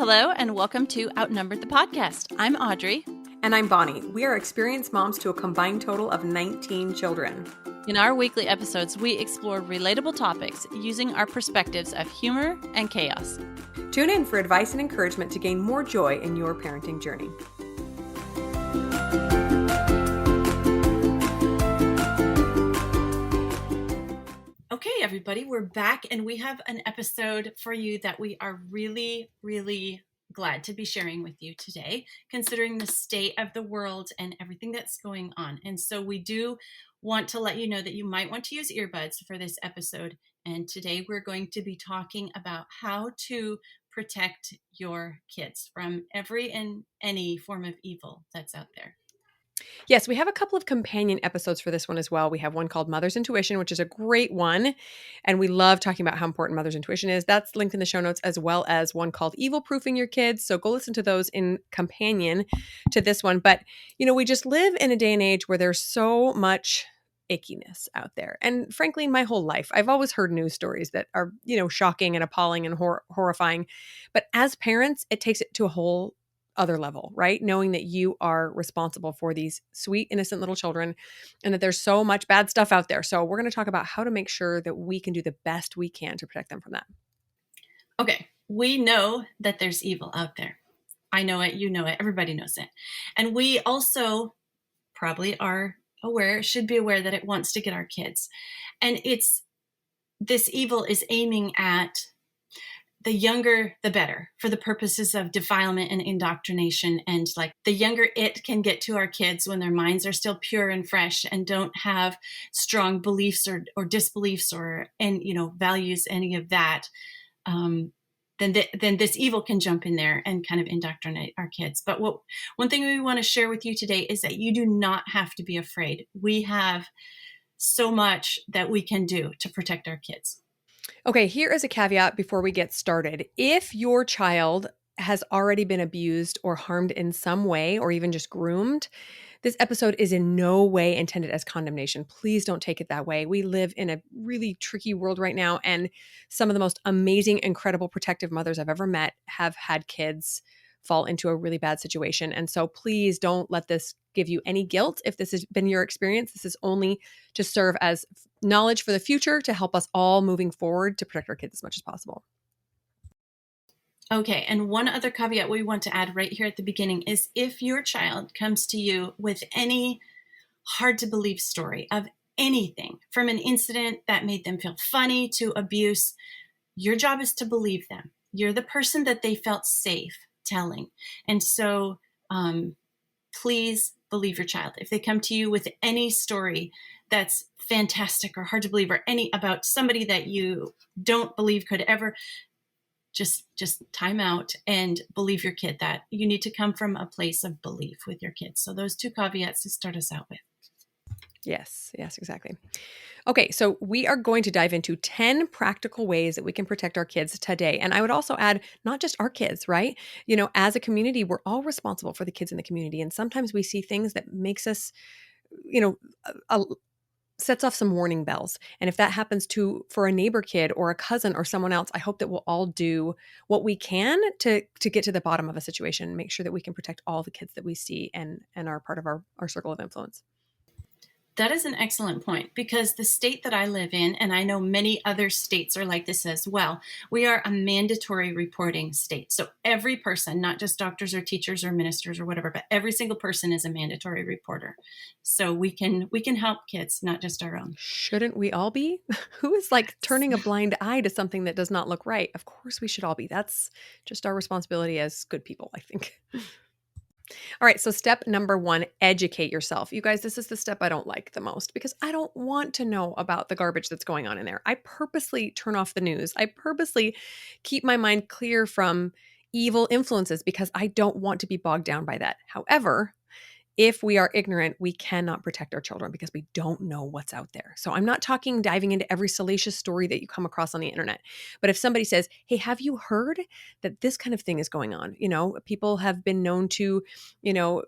Hello, and welcome to Outnumbered the podcast. I'm Audrey. And I'm Bonnie. We are experienced moms to a combined total of 19 children. In our weekly episodes, we explore relatable topics using our perspectives of humor and chaos. Tune in for advice and encouragement to gain more joy in your parenting journey. Okay, everybody, we're back and we have an episode for you that we are really, really glad to be sharing with you today, considering the state of the world and everything that's going on. And so we do want to let you know that you might want to use earbuds for this episode. And today we're going to be talking about how to protect your kids from every and any form of evil that's out there. Yes, we have a couple of companion episodes for this one as well. We have one called Mother's Intuition, which is a great one. And we love talking about how important mother's intuition is. That's linked in the show notes, as well as one called Evil Proofing Your Kids. So go listen to those in companion to this one. But, we just live in a day and age where there's so much ickiness out there. And frankly, my whole life, I've always heard news stories that are, shocking and appalling and horrifying. But as parents, it takes it to a whole other level, right? Knowing that you are responsible for these sweet, innocent little children and that there's so much bad stuff out there. So we're going to talk about how to make sure that we can do the best we can to protect them from that. Okay, we know that there's evil out there. I know it, you know it, everybody knows it. And we also probably are aware, should be aware that it wants to get our kids. And this evil is aiming at the younger, the better, for the purposes of defilement and indoctrination. And like the younger it can get to our kids when their minds are still pure and fresh and don't have strong beliefs or disbeliefs and values, any of that, then this evil can jump in there and kind of indoctrinate our kids. But one thing we want to share with you today is that you do not have to be afraid. We have so much that we can do to protect our kids. Okay, here is a caveat before we get started. If your child has already been abused or harmed in some way, or even just groomed, this episode is in no way intended as condemnation. Please don't take it that way. We live in a really tricky world right now, and some of the most amazing, incredible, protective mothers I've ever met have had kids fall into a really bad situation. And so please don't let this give you any guilt if this has been your experience. This is only to serve as knowledge for the future to help us all moving forward to protect our kids as much as possible. Okay, and one other caveat we want to add right here at the beginning is if your child comes to you with any hard to believe story of anything, from an incident that made them feel funny to abuse, your job is to believe them. You're the person that they felt safe telling. And so please believe your child. If they come to you with any story that's fantastic or hard to believe, or any about somebody that you don't believe could ever, just time out and believe your kid. That you need to come from a place of belief with your kids. So those two caveats to start us out with. Yes, exactly. Okay, so we are going to dive into 10 practical ways that we can protect our kids today. And I would also add, not just our kids, right? As a community, we're all responsible for the kids in the community. And sometimes we see things that makes us, sets off some warning bells. And if that happens for a neighbor kid or a cousin or someone else, I hope that we'll all do what we can to get to the bottom of a situation and make sure that we can protect all the kids that we see and are part of our circle of influence. That is an excellent point, because the state that I live in, and I know many other states are like this as well, we are a mandatory reporting state. So every person, not just doctors or teachers or ministers or whatever, but every single person is a mandatory reporter. So we can help kids, not just our own. Shouldn't we all be? Who is turning a blind eye to something that does not look right? Of course we should all be. That's just our responsibility as good people, I think. All right, so step number 1, educate yourself. You guys, this is the step I don't like the most because I don't want to know about the garbage that's going on in there. I purposely turn off the news. I purposely keep my mind clear from evil influences because I don't want to be bogged down by that. However, if we are ignorant, we cannot protect our children because we don't know what's out there. So I'm not talking diving into every salacious story that you come across on the internet. But if somebody says, hey, have you heard that this kind of thing is going on? People have been known to,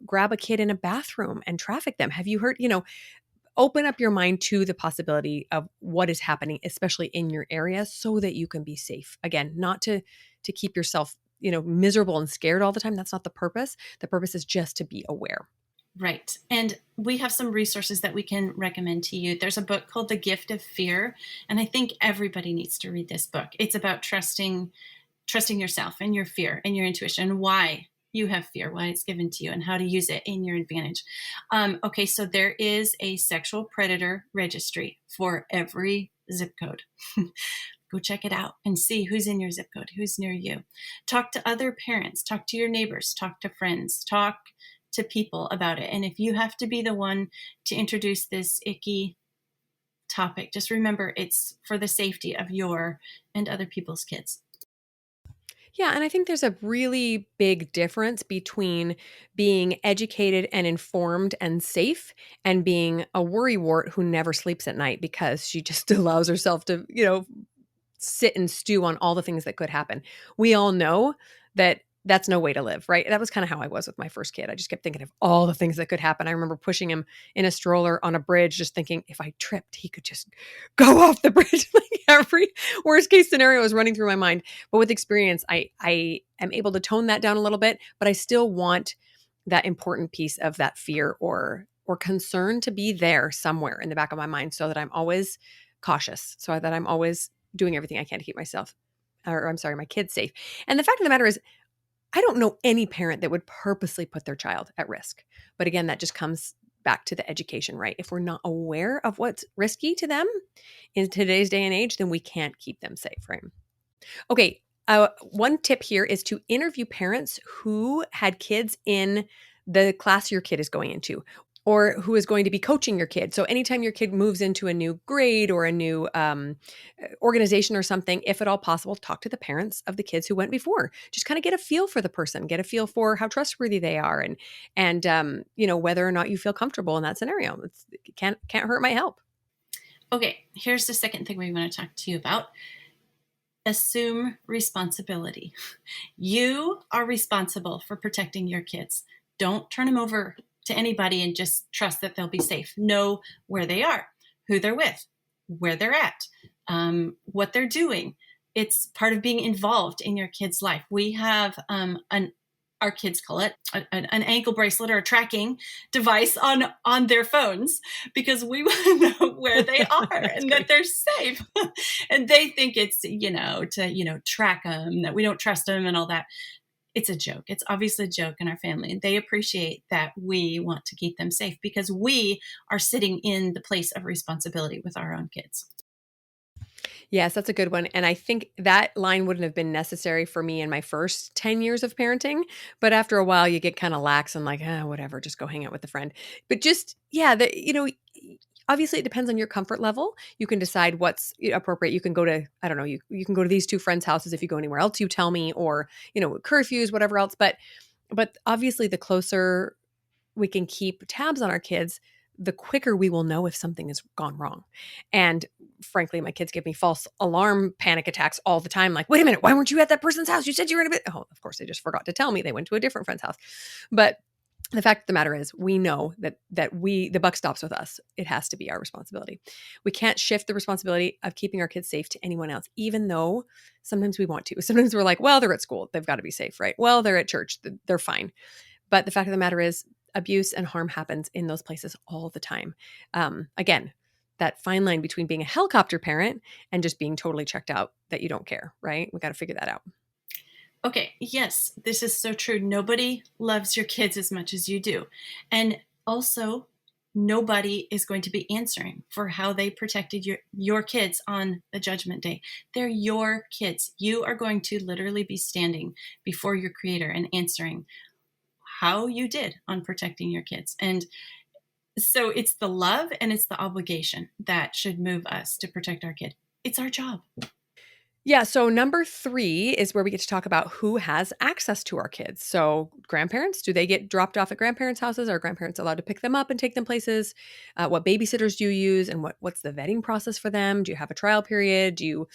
grab a kid in a bathroom and traffic them. Have you heard, open up your mind to the possibility of what is happening, especially in your area, so that you can be safe. Again, not to keep yourself miserable and scared all the time. That's not the purpose. The purpose is just to be aware. Right. And we have some resources that we can recommend to you. There's a book called The Gift of Fear, and I think everybody needs to read this book. It's about trusting yourself and your fear and your intuition, and why you have fear, why it's given to you, and how to use it in your advantage. Okay, so there is a sexual predator registry for every zip code. Go check it out and see who's in your zip code, who's near you. Talk to other parents, talk to your neighbors, talk to friends, talk to people about it. And if you have to be the one to introduce this icky topic, just remember it's for the safety of your and other people's kids. Yeah, and I think there's a really big difference between being educated and informed and safe and being a worrywart who never sleeps at night because she just allows herself to, sit and stew on all the things that could happen. We all know that that's no way to live, right? That was kind of how I was with my first kid. I just kept thinking of all the things that could happen. I remember pushing him in a stroller on a bridge, just thinking if I tripped, he could just go off the bridge. Like every worst case scenario was running through my mind. But with experience, I am able to tone that down a little bit, but I still want that important piece of that fear or concern to be there somewhere in the back of my mind so that I'm always cautious, so that I'm always doing everything I can to keep my kids safe. And the fact of the matter is, I don't know any parent that would purposely put their child at risk. But again, that just comes back to the education, right? If we're not aware of what's risky to them in today's day and age, then we can't keep them safe, right? Okay. One tip here is to interview parents who had kids in the class your kid is going into, or who is going to be coaching your kid. So anytime your kid moves into a new grade or a new organization or something, if at all possible, talk to the parents of the kids who went before. Just kind of get a feel for the person, get a feel for how trustworthy they are, and whether or not you feel comfortable in that scenario. It can't hurt, might help. Okay, here's the second thing we want to talk to you about. Assume responsibility. You are responsible for protecting your kids. Don't turn them over to anybody and just trust that they'll be safe. Know where they are, who they're with, where they're at, what they're doing. It's part of being involved in your kid's life. We have our kids call it an ankle bracelet or a tracking device on their phones, because we want to know where they are and that they're safe. And they think it's, to track them, that we don't trust them and all that. It's a joke. It's obviously a joke in our family. And they appreciate that we want to keep them safe because we are sitting in the place of responsibility with our own kids. Yes, that's a good one. And I think that line wouldn't have been necessary for me in my first 10 years of parenting. But after a while, you get kind of lax and like, whatever, just go hang out with a friend. But just, yeah, obviously it depends on your comfort level. You can decide what's appropriate. You can go to, I don't know, you can go to these two friends' houses. If you go anywhere else, you tell me, or, curfews, whatever else. But obviously the closer we can keep tabs on our kids, the quicker we will know if something has gone wrong. And frankly, my kids give me false alarm panic attacks all the time. Like, wait a minute, why weren't you at that person's house? You said you were in a bit. Oh, of course, they just forgot to tell me they went to a different friend's house. But the fact of the matter is, we know that the buck stops with us. It has to be our responsibility. We can't shift the responsibility of keeping our kids safe to anyone else, even though sometimes we want to. Sometimes we're like, well, they're at school, they've got to be safe, right? Well, they're at church, they're fine. But the fact of the matter is, abuse and harm happens in those places all the time. Again, that fine line between being a helicopter parent and just being totally checked out that you don't care, right? We got to figure that out. Okay, yes, this is so true. Nobody loves your kids as much as you do. And also, nobody is going to be answering for how they protected your kids on the judgment day. They're your kids. You are going to literally be standing before your creator and answering how you did on protecting your kids. And so it's the love and it's the obligation that should move us to protect our kid. It's our job. Yeah, so number 3 is where we get to talk about who has access to our kids. So grandparents, do they get dropped off at grandparents' houses? Are grandparents allowed to pick them up and take them places? What babysitters do you use, and what's the vetting process for them? Do you have a trial period? Do you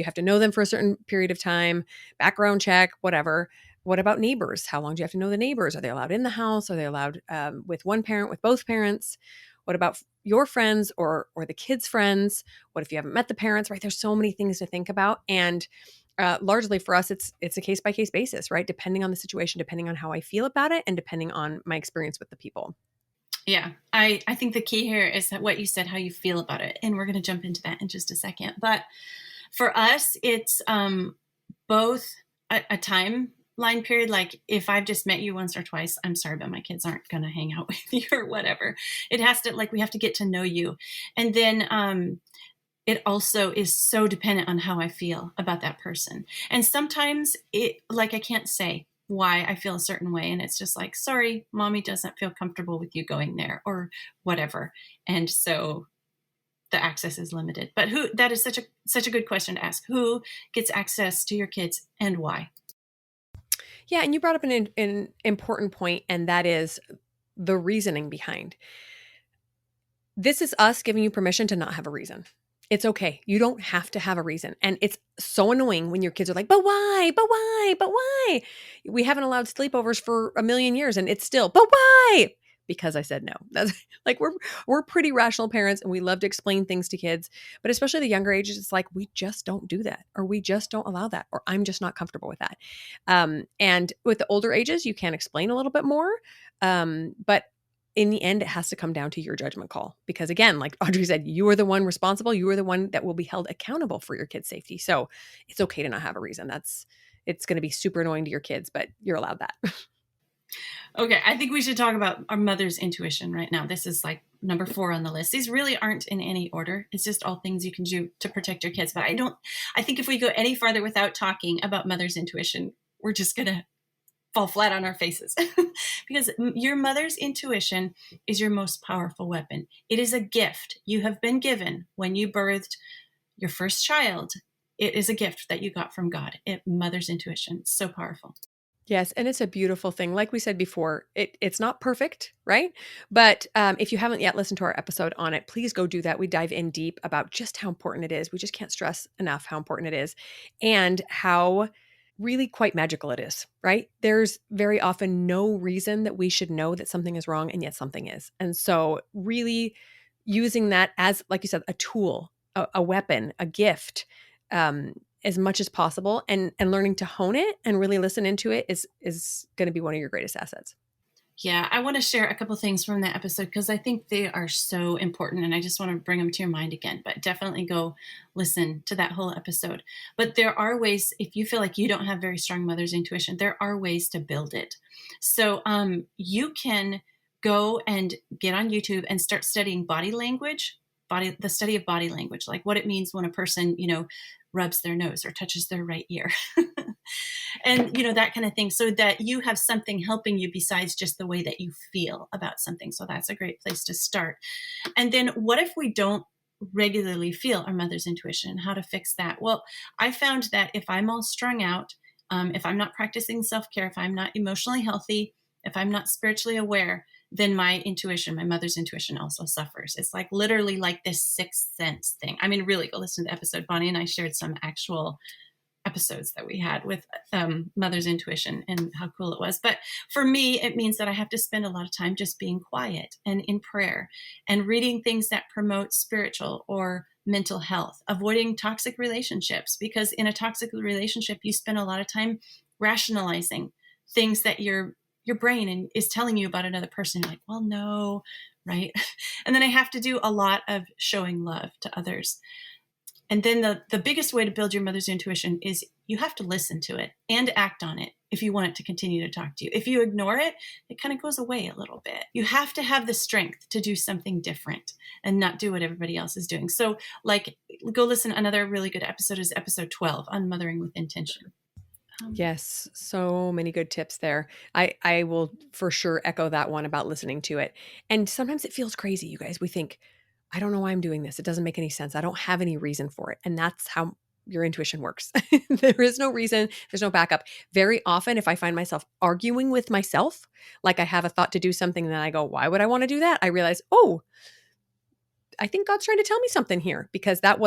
have to know them for a certain period of time? Background check, whatever. What about neighbors? How long do you have to know the neighbors? Are they allowed in the house? Are they allowed with one parent, with both parents? What about your friends or the kids' friends? What if you haven't met the parents, right? There's so many things to think about. And largely for us, it's a case by case basis, right? Depending on the situation, depending on how I feel about it, and depending on my experience with the people. Yeah, I think the key here is that what you said, how you feel about it. And we're going to jump into that in just a second. But for us, it's both a timeline period. Like if I've just met you once or twice, I'm sorry, but my kids aren't going to hang out with you or whatever. It has to, like, we have to get to know you. And then it also is so dependent on how I feel about that person. And sometimes like, I can't say why I feel a certain way. And it's just like, sorry, mommy doesn't feel comfortable with you going there or whatever. And so the access is limited. But that is such a good question to ask. Who gets access to your kids and why? Yeah, and you brought up an important point, and that is the reasoning behind. This is us giving you permission to not have a reason. It's okay. You don't have to have a reason. And it's so annoying when your kids are like, but why? But why? But why? We haven't allowed sleepovers for a million years and it's still, but why? Because I said no. That's like we're pretty rational parents and we love to explain things to kids, but especially the younger ages, it's like we just don't do that, or we just don't allow that, or I'm just not comfortable with that. And with the older ages, you can explain a little bit more, but in the end, it has to come down to your judgment call. Because again, like Audrey said, you are the one responsible. You are the one that will be held accountable for your kids' safety. So it's okay to not have a reason. It's going to be super annoying to your kids, but you're allowed that. Okay, I think we should talk about our mother's intuition right now. This is like number 4 on the list. These really aren't in any order. It's just all things you can do to protect your kids. But I think if we go any farther without talking about mother's intuition, we're just going to fall flat on our faces. Because your mother's intuition is your most powerful weapon. It is a gift you have been given when you birthed your first child. It is a gift that you got from God. Mother's intuition. It's so powerful. Yes, and it's a beautiful thing. Like we said before, it's not perfect, right? But if you haven't yet listened to our episode on it, please go do that. We dive in deep about just how important it is. We just can't stress enough how important it is, and how really quite magical it is, right? There's very often no reason that we should know that something is wrong, and yet something is. And so really using that as, like you said, a tool, a weapon, a gift, as much as possible, and learning to hone it and really listen into it is going to be one of your greatest assets. Yeah, I want to share a couple things from that episode because I think they are so important and I just want to bring them to your mind again. But definitely go listen to that whole episode. But there are ways, if you feel like you don't have very strong mother's intuition, there are ways to build it. So you can go and get on YouTube and start studying body language, the study of body language, like what it means when a person, rubs their nose or touches their right ear. And that kind of thing, so that you have something helping you besides just the way that you feel about something. So that's a great place to start. And then what if we don't regularly feel our mother's intuition? How to fix that? Well, I found that if I'm all strung out, if I'm not practicing self-care, if I'm not emotionally healthy, if I'm not spiritually aware, then my intuition, my mother's intuition, also suffers. It's like literally like this sixth sense thing. I mean, really go listen to the episode. Bonnie and I shared some actual episodes that we had with mother's intuition and how cool it was. But for me, it means that I have to spend a lot of time just being quiet and in prayer and reading things that promote spiritual or mental health, avoiding toxic relationships, because in a toxic relationship, you spend a lot of time rationalizing things that your brain is telling you about another person. You're like, well, no, right? And then I have to do a lot of showing love to others. And then the biggest way to build your mother's intuition is you have to listen to it and act on it if you want it to continue to talk to you. If you ignore it, it kind of goes away a little bit. You have to have the strength to do something different and not do what everybody else is doing. So like, go listen. Another really good episode is episode 12 on mothering with intention. Yes, so many good tips there. I will for sure echo that one about listening to it. And sometimes it feels crazy, you guys. We think, I don't know why I'm doing this. It doesn't make any sense. I don't have any reason for it. And that's how your intuition works. There is no reason, there's no backup. Very often, if I find myself arguing with myself, like I have a thought to do something, and then I go, why would I want to do that? I realize, oh, I think God's trying to tell me something here, because that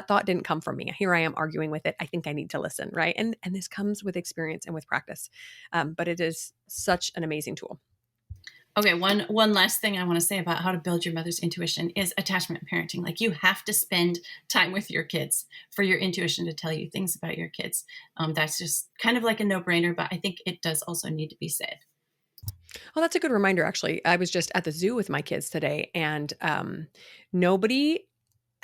thought didn't come from me. Here I am arguing with it. I think I need to listen, right? And this comes with experience and with practice. But it is such an amazing tool. Okay, one last thing I want to say about how to build your mother's intuition is attachment parenting. Like, you have to spend time with your kids for your intuition to tell you things about your kids. That's just kind of like a no-brainer, but I think it does also need to be said. Oh, that's a good reminder, actually. I was just at the zoo with my kids today, and nobody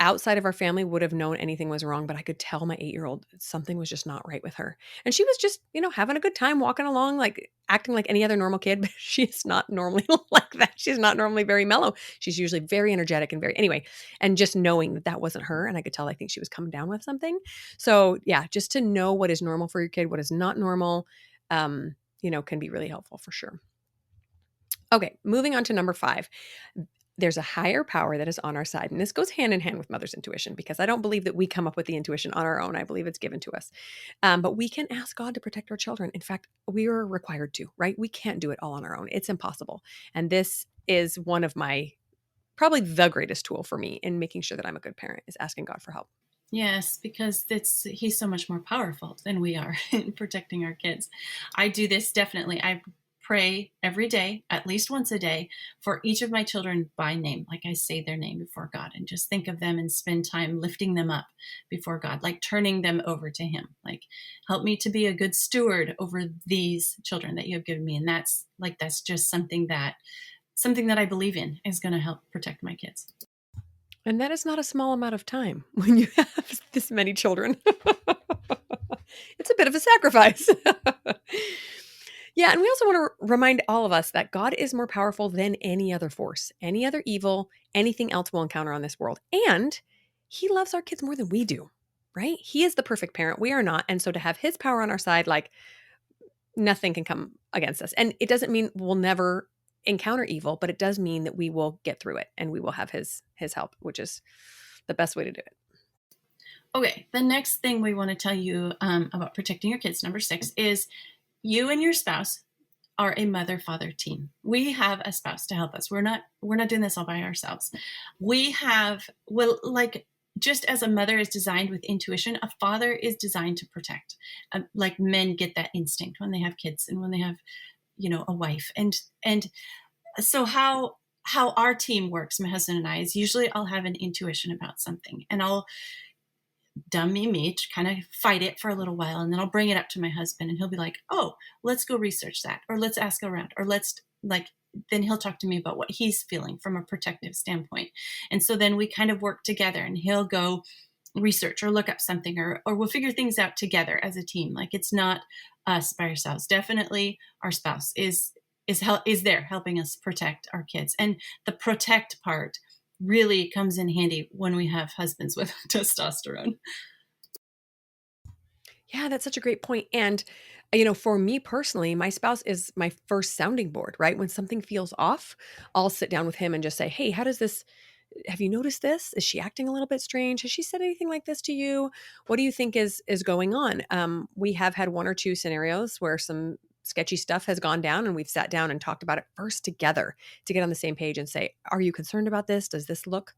outside of our family would have known anything was wrong, but I could tell my 8-year-old something was just not right with her. And she was just, having a good time walking along, like acting like any other normal kid, but she's not normally like that. She's not normally very mellow. She's usually very energetic and anyway, and just knowing that that wasn't her. And I could tell, I think she was coming down with something. So yeah, just to know what is normal for your kid, what is not normal, can be really helpful for sure. Okay, moving on to number 5. There's a higher power that is on our side. And this goes hand in hand with mother's intuition, because I don't believe that we come up with the intuition on our own. I believe it's given to us. But we can ask God to protect our children. In fact, we are required to, right? We can't do it all on our own. It's impossible. And this is one of my, probably the greatest tool for me in making sure that I'm a good parent, is asking God for help. Yes, because he's so much more powerful than we are in protecting our kids. I do this definitely. I pray every day, at least once a day, for each of my children by name. Like, I say their name before God and just think of them and spend time lifting them up before God, like turning them over to him. Like, help me to be a good steward over these children that you have given me. And that's just something that I believe in is going to help protect my kids. And that is not a small amount of time when you have this many children. It's a bit of a sacrifice. Yeah, and we also want to remind all of us that God is more powerful than any other force, any other evil, anything else we'll encounter on this world. And he loves our kids more than we do, right? He is the perfect parent. We are not. And so to have his power on our side, like, nothing can come against us. And it doesn't mean we'll never encounter evil, but it does mean that we will get through it and we will have his help, which is the best way to do it. Okay, the next thing we want to tell you about protecting your kids, number 6, is you and your spouse are a mother-father team. We have a spouse to help us. We're not doing this all by ourselves. We have, well, like, just as a mother is designed with intuition, a father is designed to protect. Like, men get that instinct when they have kids and when they have, a wife. And so how our team works, my husband and I, is usually I'll have an intuition about something, and I'll dummy me to kind of fight it for a little while, and then I'll bring it up to my husband, and he'll be like, oh, let's go research that, or let's ask around, or let's, like, then he'll talk to me about what he's feeling from a protective standpoint. And so then we kind of work together, and he'll go research or look up something, or we'll figure things out together as a team. Like, it's not us by ourselves. Definitely our spouse is there helping us protect our kids. And the protect part really comes in handy when we have husbands with testosterone. Yeah, that's such a great point. And, for me personally, my spouse is my first sounding board, right? When something feels off, I'll sit down with him and just say, hey, have you noticed this? Is she acting a little bit strange? Has she said anything like this to you? What do you think is going on? We have had 1 or 2 scenarios where some sketchy stuff has gone down, and we've sat down and talked about it first together to get on the same page and say, are you concerned about this? Does this look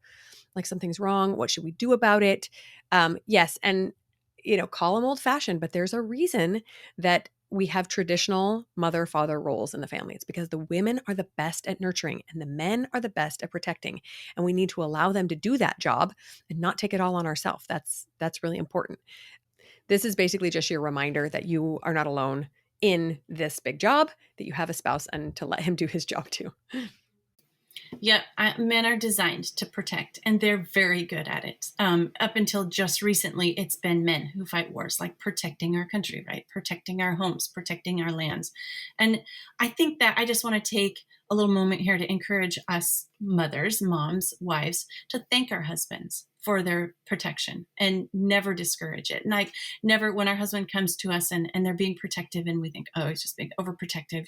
like something's wrong? What should we do about it? Yes. And, call them old fashioned, but there's a reason that we have traditional mother father roles in the family. It's because the women are the best at nurturing and the men are the best at protecting. And we need to allow them to do that job and not take it all on ourselves. That's really important. This is basically just your reminder that you are not alone in this big job, that you have a spouse, and to let him do his job too. Yeah, men are designed to protect, and they're very good at it. Up until just recently, it's been men who fight wars, like protecting our country, right? Protecting our homes, protecting our lands. And I think that I just want to take a little moment here to encourage us mothers, moms, wives, to thank our husbands for their protection and never discourage it. And like, never, when our husband comes to us and they're being protective and we think, oh, he's just being overprotective,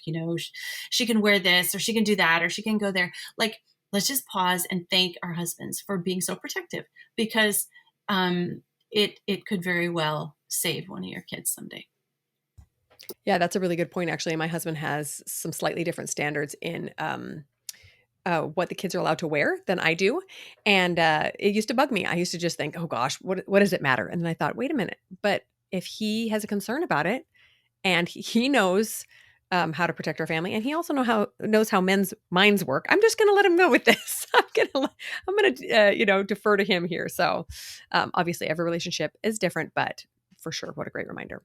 she can wear this or she can do that or she can go there. Like, let's just pause and thank our husbands for being so protective, because it could very well save one of your kids someday. Yeah, that's a really good point. Actually, my husband has some slightly different standards in what the kids are allowed to wear than I do. And it used to bug me. I used to just think, oh gosh, what does it matter? And then I thought, wait a minute. But if he has a concern about it and he knows how to protect our family, and he also knows how men's minds work. I'm just going to let him go with this. I'm going to defer to him here. So obviously, every relationship is different, but for sure, what a great reminder.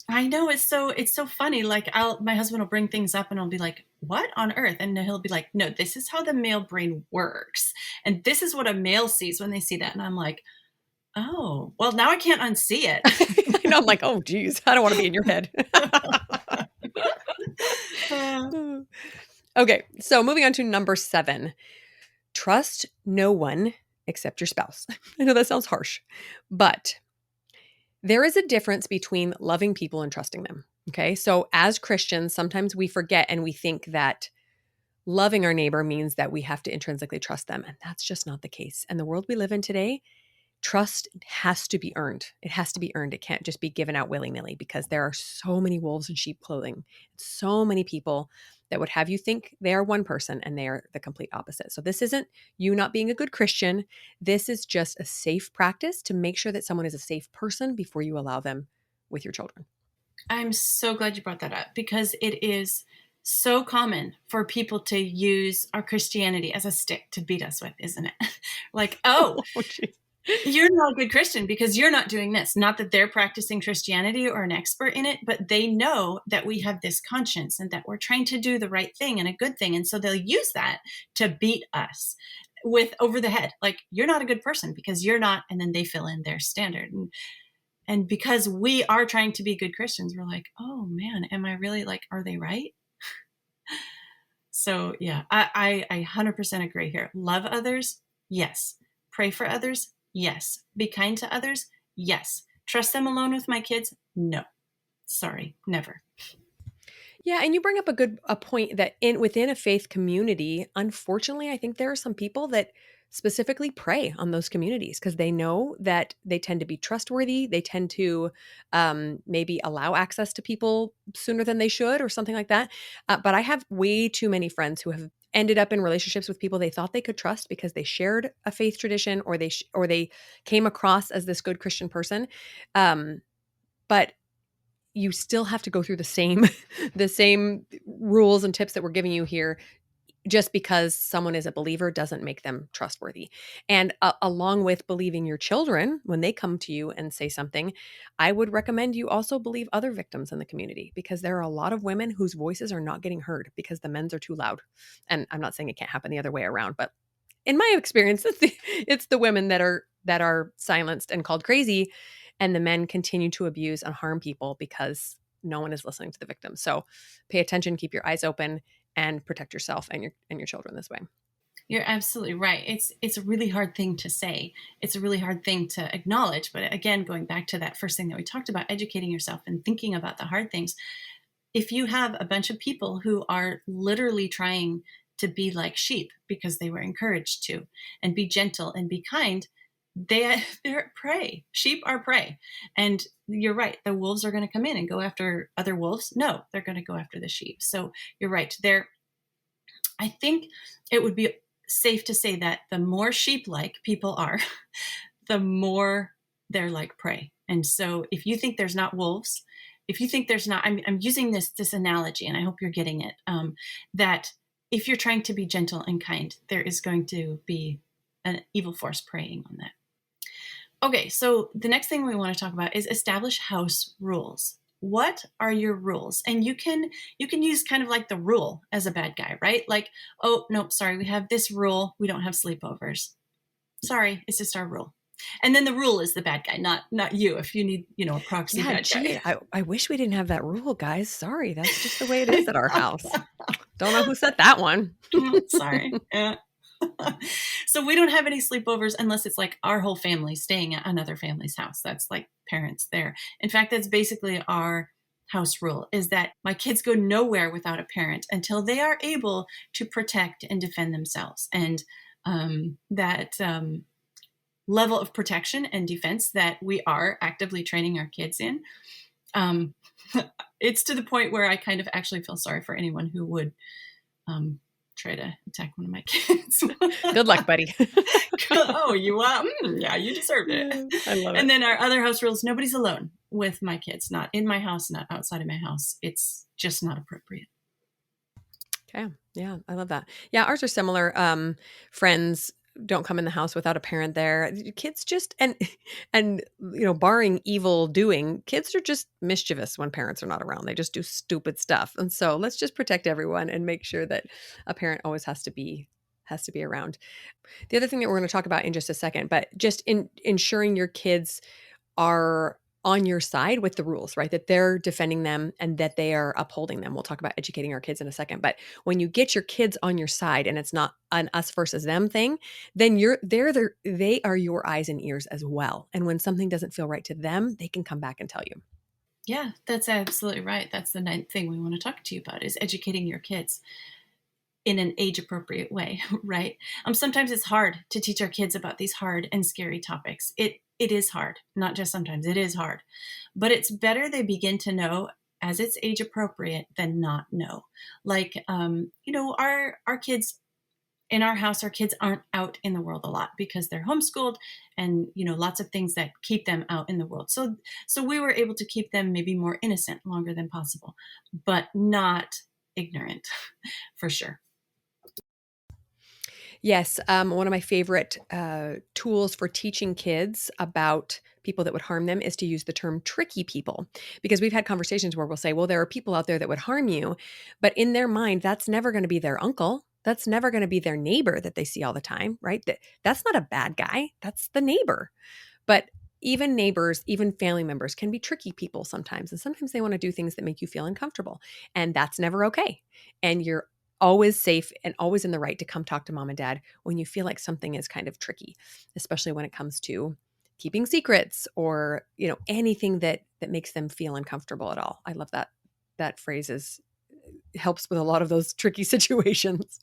I know, it's so funny. Like my husband will bring things up and I'll be like, what on earth? And he'll be like, no, this is how the male brain works. And this is what a male sees when they see that. And I'm like, oh, well, now I can't unsee it. I'm like, oh, geez, I don't want to be in your head. Okay, so moving on to number 7. Trust no one except your spouse. I know that sounds harsh, but there is a difference between loving people and trusting them. Okay, so as Christians, sometimes we forget and we think that loving our neighbor means that we have to intrinsically trust them. And that's just not the case. And the world we live in today, trust has to be earned. It has to be earned. It can't just be given out willy-nilly, because there are so many wolves in sheep clothing. So many people that would have you think they are one person and they are the complete opposite. So this isn't you not being a good Christian. This is just a safe practice to make sure that someone is a safe person before you allow them with your children. I'm so glad you brought that up, because it is so common for people to use our Christianity as a stick to beat us with, isn't it? Like, oh, you're not a good Christian because you're not doing this. Not that they're practicing Christianity or an expert in it, but they know that we have this conscience and that we're trying to do the right thing and a good thing. And so they'll use that to beat us with over the head. Like, you're not a good person because you're not. And then they fill in their standard. And because we are trying to be good Christians, we're like, oh man, am I really, like, are they right? So yeah, I 100% agree here. Love others. Yes. Pray for others. Yes. Be kind to others. Yes. Trust them alone with my kids. No. Sorry. Never. Yeah, and you bring up a point that within a faith community, unfortunately, I think there are some people that specifically prey on those communities because they know that they tend to be trustworthy. They tend to maybe allow access to people sooner than they should, or something like that. But I have way too many friends who have ended up in relationships with people they thought they could trust because they shared a faith tradition, or they came across as this good Christian person. But you still have to go through the same the same rules and tips that we're giving you here. Just because someone is a believer doesn't make them trustworthy. And along with believing your children when they come to you and say something, I would recommend you also believe other victims in the community, because there are a lot of women whose voices are not getting heard because the men's are too loud. And I'm not saying it can't happen the other way around, but in my experience, it's the women that are silenced and called crazy, and the men continue to abuse and harm people because no one is listening to the victim. So pay attention, keep your eyes open, and protect yourself and your children this way. You're absolutely right. It's a really hard thing to say. It's a really hard thing to acknowledge. But again, going back to that first thing that we talked about, educating yourself and thinking about the hard things. If you have a bunch of people who are literally trying to be like sheep because they were encouraged to, and be gentle and be kind, they're prey. Sheep are prey. And you're right. The wolves are going to come in and go after other wolves. No, they're going to go after the sheep. So you're right. I think it would be safe to say that the more sheep-like people are, the more they're like prey. And so if you think there's not wolves, if you think there's not, I'm using this analogy, and I hope you're getting it, that if you're trying to be gentle and kind, there is going to be an evil force preying on that. Okay, so the next thing we want to talk about is establish house rules. What are your rules? And you can use kind of like the rule as a bad guy, right? Like, oh, no, sorry, we have this rule. We don't have sleepovers. Sorry, it's just our rule. And then the rule is the bad guy, not you, if you need, a proxy bad guy. I wish we didn't have that rule, guys. Sorry, that's just the way it is at our house. Don't know who set that one. Sorry. Yeah. So we don't have any sleepovers unless it's like our whole family staying at another family's house. That's like parents there. In fact, that's basically our house rule, is that my kids go nowhere without a parent until they are able to protect and defend themselves. And that level of protection and defense that we are actively training our kids in, it's to the point where I kind of actually feel sorry for anyone who would try to attack one of my kids. Good luck, buddy. Oh, you yeah, you deserved it. I love it. And then our other house rules: nobody's alone. with my kids, not in my house, not outside of my house. It's just not appropriate. Okay. Yeah, I love that. Yeah, ours are similar. Friends don't come in the house without a parent there. Kids just and barring evil doing, kids are just mischievous when parents are not around. They just do stupid stuff. And so let's just protect everyone and make sure that a parent always has to be around. The other thing that we're going to talk about in just a second, but just in ensuring your kids are on your side with the rules, right? That they're defending them and that they are upholding them. We'll talk about educating our kids in a second. But when you get your kids on your side and it's not an us versus them thing, then they are your eyes and ears as well. And when something doesn't feel right to them, they can come back and tell you. Yeah, that's absolutely right. That's the ninth thing we want to talk to you about is educating your kids in an age appropriate way, right? Sometimes it's hard to teach our kids about these hard and scary topics. It is hard, not just sometimes, it is hard. But it's better they begin to know as it's age appropriate than not know. Like our kids in our house, our kids aren't out in the world a lot because they're homeschooled and lots of things that keep them out in the world. So we were able to keep them maybe more innocent longer than possible, but not ignorant for sure. Yes, one of my favorite tools for teaching kids about people that would harm them is to use the term tricky people. Because we've had conversations where we'll say, well, there are people out there that would harm you, but in their mind, that's never going to be their uncle. That's never going to be their neighbor that they see all the time, right? That's not a bad guy. That's the neighbor. But even neighbors, even family members can be tricky people sometimes. And sometimes they want to do things that make you feel uncomfortable. And that's never okay. And you're always safe and always in the right to come talk to mom and dad when you feel like something is kind of tricky, especially when it comes to keeping secrets or, anything that makes them feel uncomfortable at all. I love that phrase helps with a lot of those tricky situations.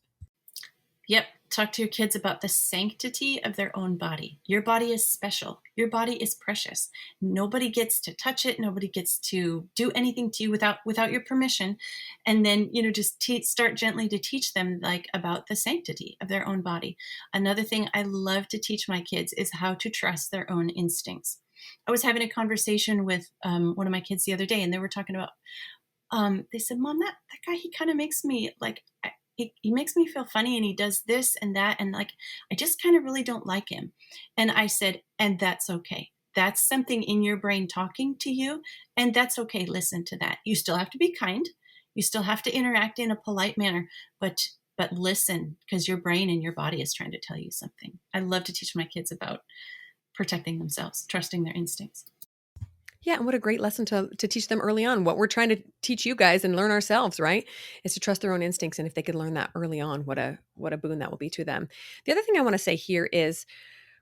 Yep. Talk to your kids about the sanctity of their own body. Your body is special. Your body is precious. Nobody gets to touch it. Nobody gets to do anything to you without your permission. And then, just start gently to teach them about the sanctity of their own body. Another thing I love to teach my kids is how to trust their own instincts. I was having a conversation with one of my kids the other day, and they were talking about, they said, Mom, that guy, he kind of makes me he makes me feel funny and he does this and that. And I just kind of really don't like him. And I said, and that's okay. That's something in your brain talking to you. And that's okay. Listen to that. You still have to be kind. You still have to interact in a polite manner, but listen, because your brain and your body is trying to tell you something. I love to teach my kids about protecting themselves, trusting their instincts. Yeah, and what a great lesson to teach them early on. What we're trying to teach you guys and learn ourselves, right? Is to trust their own instincts. And if they could learn that early on, what a boon that will be to them. The other thing I want to say here is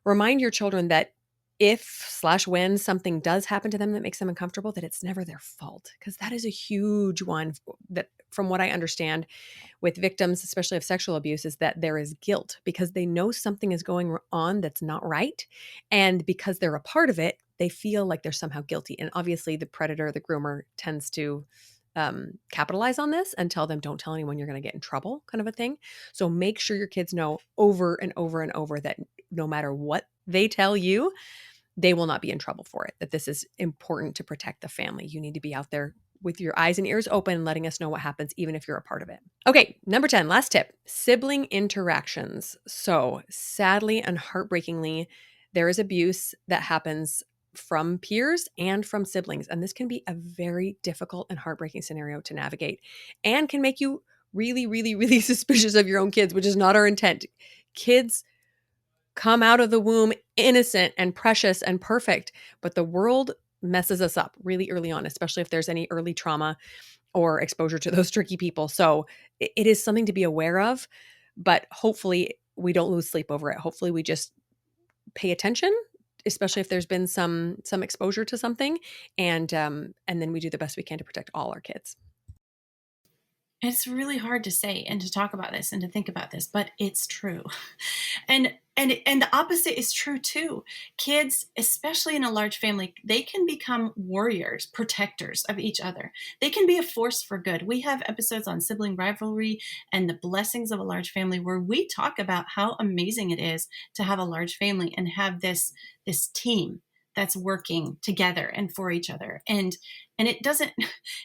remind your children that if/when something does happen to them that makes them uncomfortable, that it's never their fault. Because that is a huge one that, from what I understand, with victims, especially of sexual abuse, is that there is guilt because they know something is going on that's not right. And because they're a part of it, they feel like they're somehow guilty. And obviously, the predator, the groomer, tends to capitalize on this and tell them, don't tell anyone, you're going to get in trouble, kind of a thing. So make sure your kids know over and over and over that no matter what they tell you, they will not be in trouble for it, that this is important to protect the family. You need to be out there with your eyes and ears open, letting us know what happens, even if you're a part of it. Okay, number 10, last tip, sibling interactions. So sadly and heartbreakingly, there is abuse that happens from peers and from siblings. And this can be a very difficult and heartbreaking scenario to navigate and can make you really, really, really suspicious of your own kids, which is not our intent. Kids come out of the womb innocent and precious and perfect, but the world messes us up really early on, especially if there's any early trauma or exposure to those tricky people. So it is something to be aware of, but hopefully we don't lose sleep over it. Hopefully we just pay attention, especially if there's been some exposure to something, and then we do the best we can to protect all our kids. It's really hard to say and to talk about this and to think about this, but it's true. And the opposite is true too. Kids, especially in a large family, they can become warriors, protectors of each other. They can be a force for good. We have episodes on sibling rivalry and the blessings of a large family where we talk about how amazing it is to have a large family and have this team that's working together and for each other. And it doesn't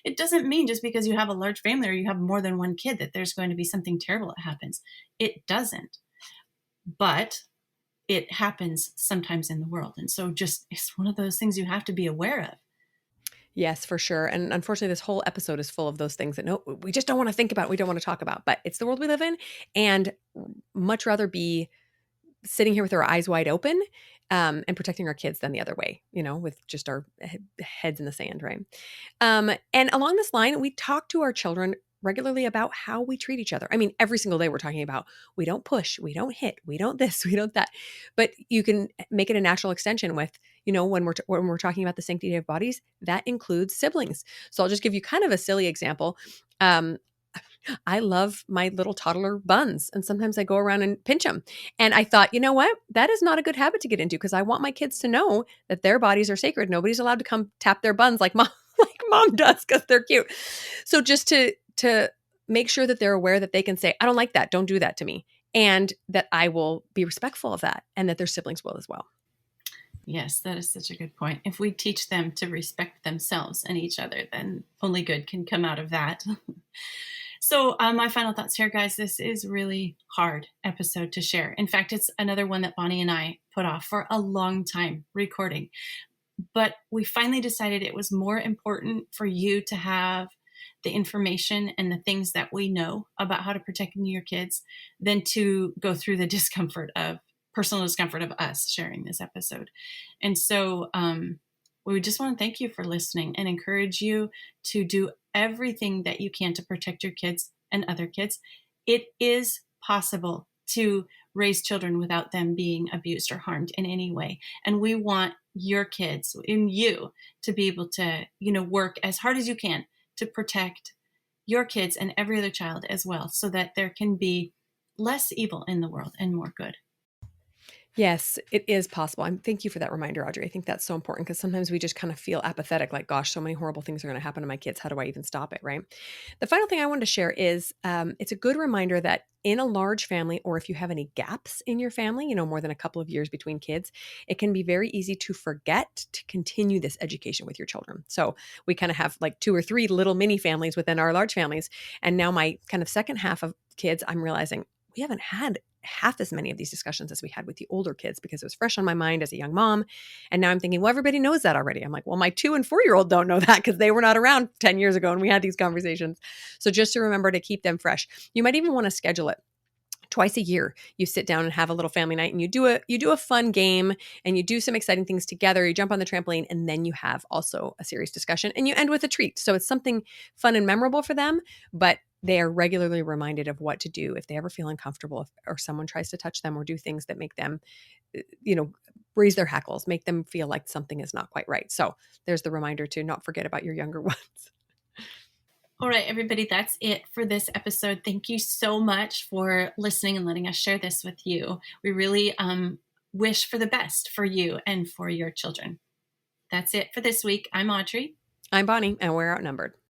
it doesn't mean just because you have a large family or you have more than one kid that there's going to be something terrible that happens. It doesn't. But it happens sometimes in the world. And so just it's one of those things you have to be aware of. Yes, for sure. And unfortunately, this whole episode is full of those things that no, we just don't want to think about. We don't want to talk about, but it's the world we live in. And much rather be sitting here with our eyes wide open and protecting our kids than the other way, with just our heads in the sand, right? And along this line, we talk to our children regularly about how we treat each other. I mean, every single day we're talking about we don't push, we don't hit, we don't this, we don't that. But you can make it a natural extension with, when we're talking about the sanctity of bodies, that includes siblings. So I'll just give you kind of a silly example. I love my little toddler buns, and sometimes I go around and pinch them. And I thought, you know what? That is not a good habit to get into because I want my kids to know that their bodies are sacred. Nobody's allowed to come tap their buns like mom, like mom does because they're cute. So just to make sure that they're aware that they can say, I don't like that. Don't do that to me. And that I will be respectful of that and that their siblings will as well. Yes, that is such a good point. If we teach them to respect themselves and each other, then only good can come out of that. So my final thoughts here, guys, this is really hard episode to share. In fact, it's another one that Bonnie and I put off for a long time recording. But we finally decided it was more important for you to have the information and the things that we know about how to protect your kids than to go through the personal discomfort of us sharing this episode. And so we just want to thank you for listening and encourage you to do everything that you can to protect your kids and other kids. It is possible to raise children without them being abused or harmed in any way. And we want your kids and you to be able to, work as hard as you can to protect your kids and every other child as well, so that there can be less evil in the world and more good. Yes, it is possible. Thank you for that reminder, Audrey. I think that's so important because sometimes we just kind of feel apathetic, like, gosh, so many horrible things are going to happen to my kids. How do I even stop it, right? The final thing I wanted to share is it's a good reminder that in a large family, or if you have any gaps in your family, more than a couple of years between kids, it can be very easy to forget to continue this education with your children. So we kind of have like 2 or 3 little mini families within our large families. And now my kind of second half of kids, I'm realizing we haven't had half as many of these discussions as we had with the older kids because it was fresh on my mind as a young mom. And now I'm thinking, well, everybody knows that already. I'm like, well, my 2 and 4-year-old don't know that because they were not around 10 years ago and we had these conversations. So just to remember to keep them fresh. You might even want to schedule it. Twice a year, you sit down and have a little family night and you do a fun game and you do some exciting things together. You jump on the trampoline and then you have also a serious discussion and you end with a treat. So it's something fun and memorable for them, but they are regularly reminded of what to do if they ever feel uncomfortable or someone tries to touch them or do things that make them, raise their hackles, make them feel like something is not quite right. So there's the reminder to not forget about your younger ones. All right, everybody, that's it for this episode. Thank you so much for listening and letting us share this with you. We really wish for the best for you and for your children. That's it for this week. I'm Audrey. I'm Bonnie, and we're outnumbered.